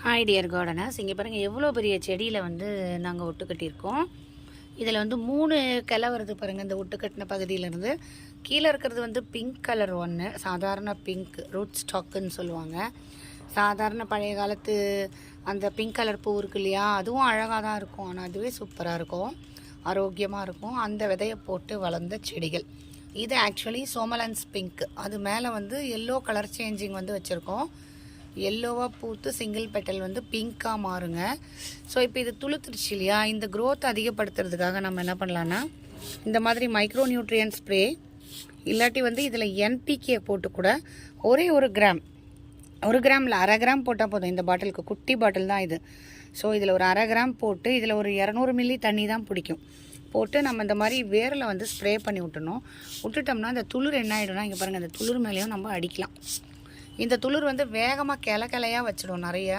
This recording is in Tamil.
ஹாய் டியர் கார்டனர்ஸ், இங்கே பாருங்கள் எவ்வளோ பெரிய செடியில் வந்து நாங்கள் ஒட்டு கட்டியிருக்கோம். இதில் வந்து 3 கிளை வருது பாருங்கள். இந்த ஒட்டு கட்டின பகுதியிலேருந்து கீழே இருக்கிறது வந்து பிங்க் கலர் ஒன்று, சாதாரண பிங்க் ரூட் ஸ்டாக்குன்னு சொல்லுவாங்க. சாதாரண பழைய காலத்து அந்த பிங்க் கலர் பூ இருக்கு இல்லையா, அதுவும் அழகாக தான் இருக்கும். ஆனால் அதுவே சூப்பராக இருக்கும், ஆரோக்கியமாக இருக்கும். அந்த விதையை போட்டு வளர்ந்த செடிகள் இது. ஆக்சுவலி சோமலன்ஸ் பிங்க், அது மேலே வந்து எல்லோ கலர் சேஞ்சிங் வந்து வச்சுருக்கோம். எல்லோவாக பூத்து சிங்கிள் பெட்டல் வந்து பிங்க்காக மாறுங்க. ஸோ இப்போ இது துளுத்துருச்சு இல்லையா, இந்த க்ரோத் அதிகப்படுத்துறதுக்காக நம்ம என்ன பண்ணலான்னா, இந்த மாதிரி மைக்ரோ நியூட்ரியன் ஸ்ப்ரே இல்லாட்டி வந்து இதில் என்பிகே போட்டு கூட ஒரு கிராம், 1 கிராமில் அரை கிராம் போட்டால் போதும். இந்த பாட்டிலுக்கு குட்டி பாட்டில் தான் இது. ஸோ இதில் ஒரு அரை கிராம் போட்டு இதில் ஒரு 200 மில்லி தண்ணி தான் பிடிக்கும். போட்டு நம்ம இந்த மாதிரி வேரில் வந்து ஸ்ப்ரே பண்ணி விட்டுட்டோம்னா இந்த துளிர் என்ன ஆகிடும்னா, இங்கே பாருங்கள், இந்த துளிர் மேலேயும் நம்ம அடிக்கலாம். இந்த துளிர் வந்து வேகமாக கிளையாக வச்சிடும் நிறையா.